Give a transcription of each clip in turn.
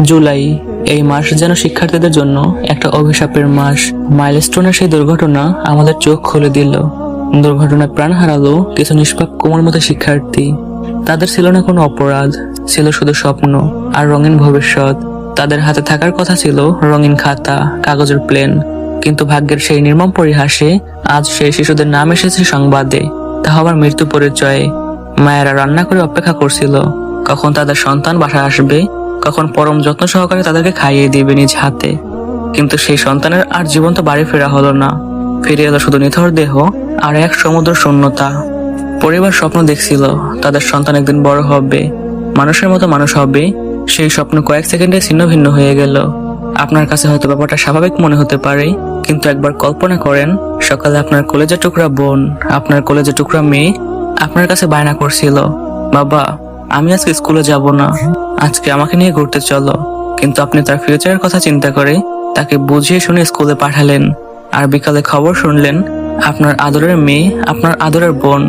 জুলাই, এই মাস যেন শিক্ষার্থীদের জন্য একটা অভিশাপের মাস। মাইলস্টোনের সেই দুর্ঘটনা আমাদের চোখ খুলে দিল। দুর্ঘটনায় প্রাণ হারালো কিছু নিষ্পাপ কোমলমতি শিক্ষার্থী। তাদের ছিল না কোনো অপরাধ, ছিল শুধু স্বপ্ন আর রঙিন ভবিষ্যৎ। তাদের হাতে থাকার কথা ছিল রঙিন খাতা, কাগজের প্লেন, কিন্তু ভাগ্যের সেই নির্মম পরিহাসে আজ সেই শিশুদের নাম এসেছে সংবাদে, তা আবার মৃত্যু পরিচয়ে। মায়েরা রান্না করে অপেক্ষা করছিল কখন তাদের সন্তান বাসায় আসবে, কখন পরম যত্ন সহকারে তাদেরকে খাইয়ে দিবে নিজ হাতে। কিন্তু সেই সন্তানের আর জীবন্ত বাড়ি ফেরা হলো না। ফিরে এলো শুধু নিথর দেহ আর এক সমুদ্র শূন্যতা। পরিবার স্বপ্ন দেখছিল তাদের সন্তান একদিন বড় হবে, মানুষের মতো মানুষ হবে। সেই স্বপ্ন কয়েক সেকেন্ডে ছিন্ন ভিন্ন হয়ে গেল। আপনার কাছে হয়তো ব্যাপারটা স্বাভাবিক মনে হতে পারে, কিন্তু একবার কল্পনা করেন, সকালে আপনার কলেজে টুকরা বোন, আপনার কলেজে টুকরা মেয়ে আপনার কাছে বায়না করছিল, বাবা আমি আজকে স্কুলে যাব না, আজকে আমাকে নিয়ে ঘুরতে চলো। কিন্তু আপনি তার ফিউচারের কথা চিন্তা করে তাকে বুঝিয়ে শুনে স্কুলে পাঠালেন। আর বিকালে খবর শুনলেন আপনার আদরের মেয়ে, আপনার আদরের বোন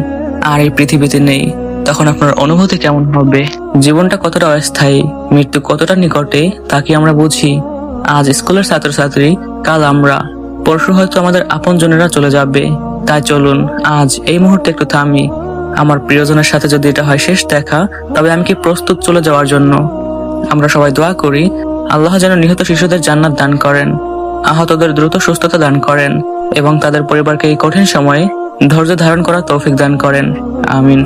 আর এই পৃথিবীতে নেই। তখন আপনার অনুভূতি কেমন হবে? জীবনটা কতটা অস্থায়ী, মৃত্যু কতটা নিকটে তা কি আমরা বুঝি? আজ স্কুলের ছাত্রছাত্রী, কাল আমরা, পরশু হয়তো আমাদের আপনজনেরা চলে যাবে। তাই চলুন আজ এই মুহূর্তে একটু থামি। আমার প্রিয়জনের সাথে যদি এটা হয় শেষ দেখা, তবে আমি কি প্রস্তুত চলে যাওয়ার জন্য? আমরা সবাই দোয়া করি আল্লাহ যেন নিহত শিশুদের জান্নাত দান করেন, আহতদের দ্রুত সুস্থতা দান করেন এবং তাদের পরিবারকে এই কঠিন সময়ে ধৈর্য ধারণ করার তৌফিক দান করেন। আমিন।